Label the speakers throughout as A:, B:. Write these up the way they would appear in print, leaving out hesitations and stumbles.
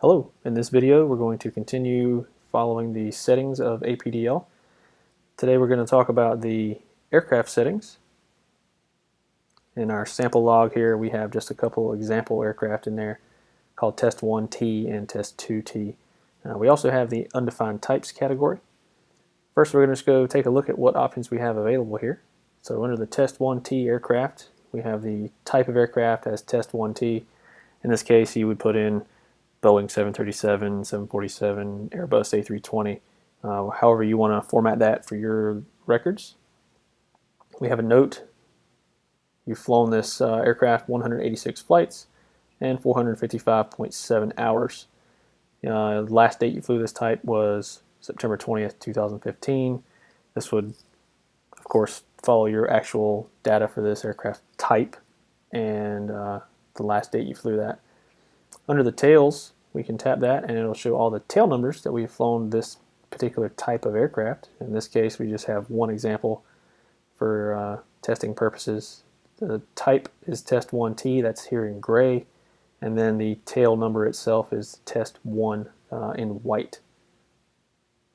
A: Hello, in this video we're going to continue following the settings of APDL. Today we're going to talk about the aircraft settings. In our sample log here we have just a couple example aircraft in there called Test 1T and Test 2T. We also have the undefined types category. First we're going to just go take a look at what options we have available here. So under the Test 1T aircraft we have the type of aircraft as Test 1T. In this case you would put in Boeing 737, 747, Airbus A320, however you want to format that for your records. We have a note. You've flown this aircraft 186 flights and 455.7 hours. Last date you flew this type was September 20th, 2015. This would, of course, follow your actual data for this aircraft type and the last date you flew that. Under the tails, we can tap that and it'll show all the tail numbers that we've flown this particular type of aircraft. In this case, we just have one example for testing purposes. The type is Test 1T, that's here in gray, and then the tail number itself is Test 1 in white.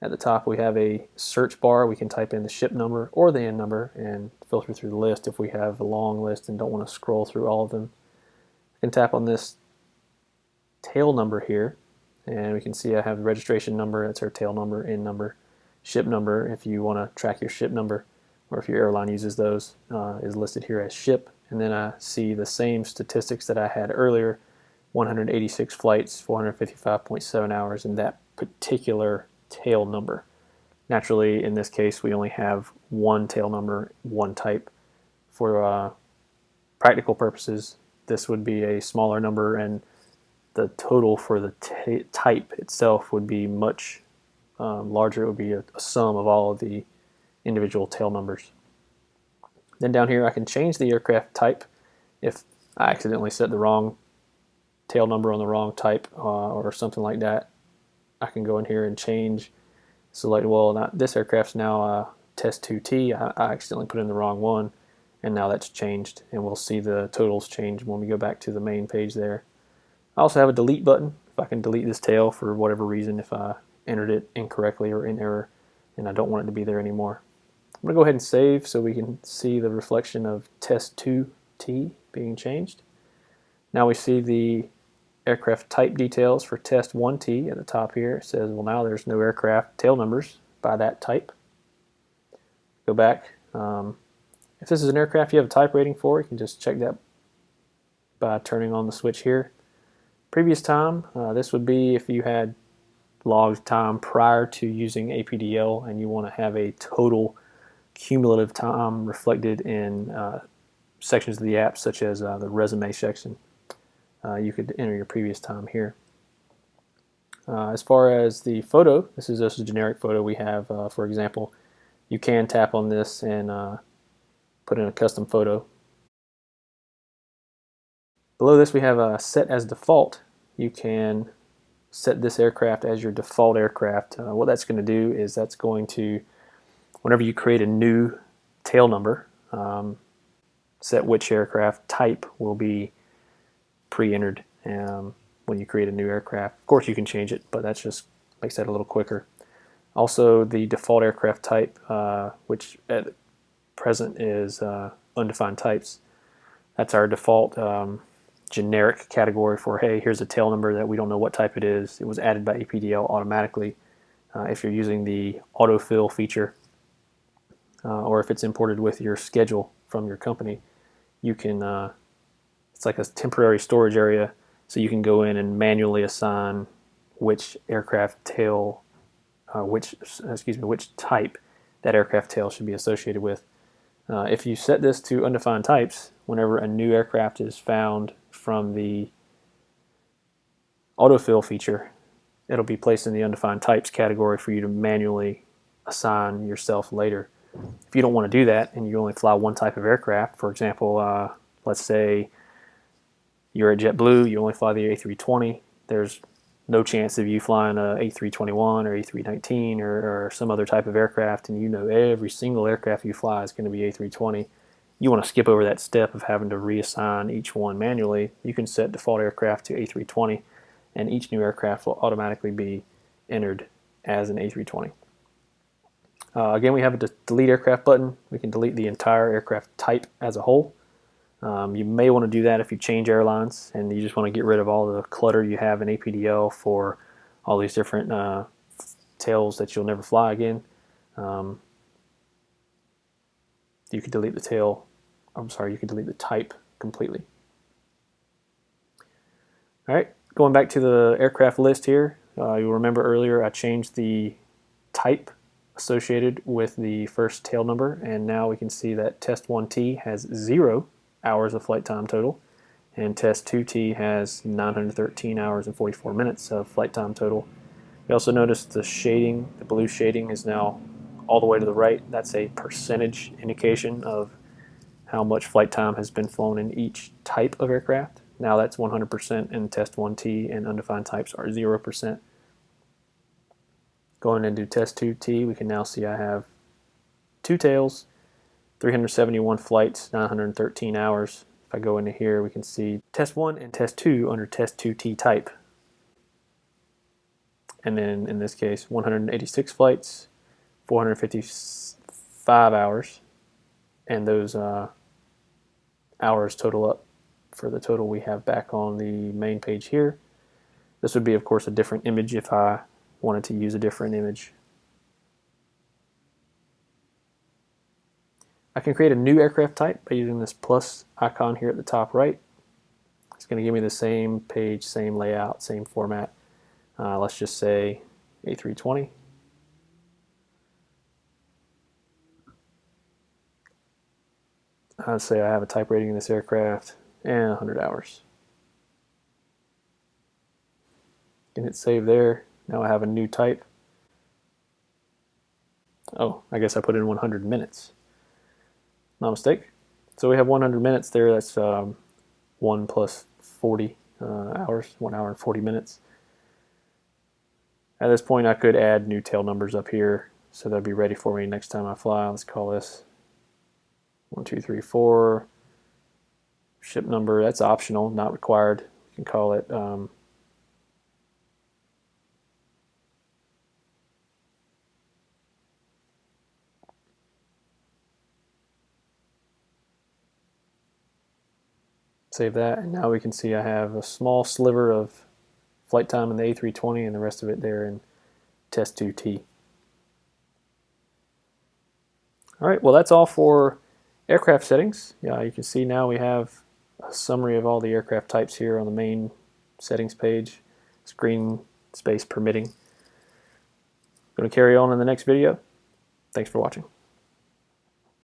A: At the top we have a search bar. We can type in the ship number or the N number and filter through the list if we have a long list and don't want to scroll through all of them. I can tap on this tail number here and we can see I have the registration number, that's our tail number, N number, ship number if you want to track your ship number or if your airline uses those, is listed here as ship. And then I see the same statistics that I had earlier, 186 flights, 455.7 hours, and that particular tail number. Naturally in this case we only have one tail number, one type. For practical purposes this would be a smaller number and the total for the type itself would be much larger. It would be a sum of all of the individual tail numbers. Then down here I can change the aircraft type. If I accidentally set the wrong tail number on the wrong type or something like that, I can go in here and change, select, well, this aircraft's now Test 2T. I accidentally put in the wrong one and now that's changed, and we'll see the totals change when we go back to the main page there. I also have a delete button if I can delete this tail for whatever reason, if I entered it incorrectly or in error and I don't want it to be there anymore. I'm going to go ahead and save so we can see the reflection of Test 2T being changed. Now we see the aircraft type details for Test 1T at the top here. It says, well, now there's no aircraft tail numbers by that type. Go back. If this is an aircraft you have a type rating for, you can just check that by turning on the switch here. Previous time, this would be if you had logged time prior to using APDL and you want to have a total cumulative time reflected in sections of the app, such as the resume section. You could enter your previous time here. As far as the photo, this is just a generic photo we have. For example, you can tap on this and put in a custom photo. Below this we have set as default. You can set this aircraft as your default aircraft. What that's going to do is that's going to, whenever you create a new tail number, set which aircraft type will be pre-entered when you create a new aircraft. Of course you can change it, but that just makes that a little quicker. Also the default aircraft type, which at present is undefined types. That's our default generic category for, hey, here's a tail number that we don't know what type it is. It was added by APDL automatically. If you're using the autofill feature or if it's imported with your schedule from your company, you can, it's like a temporary storage area, so you can go in and manually assign which aircraft tail, which type that aircraft tail should be associated with. If you set this to undefined types, whenever a new aircraft is found from the autofill feature, it'll be placed in the undefined types category for you to manually assign yourself later. If you don't want to do that and you only fly one type of aircraft, for example, let's say you're at JetBlue, you only fly the A320, there's no chance of you flying a A321 or A319 or some other type of aircraft, and you know every single aircraft you fly is going to be A320. You want to skip over that step of having to reassign each one manually. You can set default aircraft to A320 and each new aircraft will automatically be entered as an A320. Again, we have a delete aircraft button. We can delete the entire aircraft type as a whole. You may want to do that if you change airlines and you just want to get rid of all the clutter you have in APDL for all these different tails that you'll never fly again. You can delete the tail, you can delete the type completely. All right, going back to the aircraft list here, you'll remember earlier I changed the type associated with the first tail number, and now we can see that Test 1T has 0 hours of flight time total, and Test 2T has 913 hours and 44 minutes of flight time total. You also notice the shading, the blue shading is now all the way to the right. That's a percentage indication of how much flight time has been flown in each type of aircraft. Now that's 100% in Test 1T, and undefined types are 0%. Going into Test 2T, we can now see I have 2 tails, 371 flights, 913 hours. If I go into here, we can see Test 1 and Test 2 under Test 2T type. And then in this case, 186 flights, 455 hours, and those hours total up for the total we have back on the main page here. This would be, of course, a different image if I wanted to use a different image. I can create a new aircraft type by using this plus icon here at the top right. It's going to give me the same page, same layout, same format. Let's just say A320. I'd say I have a type rating in this aircraft and 100 hours. Can hit save there. Now I have a new type. Oh, I guess I put in 100 minutes. My mistake. So we have 100 minutes there. That's 1 plus 40 hours, 1 hour and 40 minutes. At this point, I could add new tail numbers up here so they'll be ready for me next time I fly. Let's call this 1, 2, 3, 4. Ship number, that's optional, not required. You can call it save that, and now we can see I have a small sliver of flight time in the A320 and the rest of it there in Test 2T. All right, well, that's all for aircraft settings. Yeah, you can see now we have a summary of all the aircraft types here on the main settings page, screen space permitting. I'm going to carry on in the next video. Thanks for watching.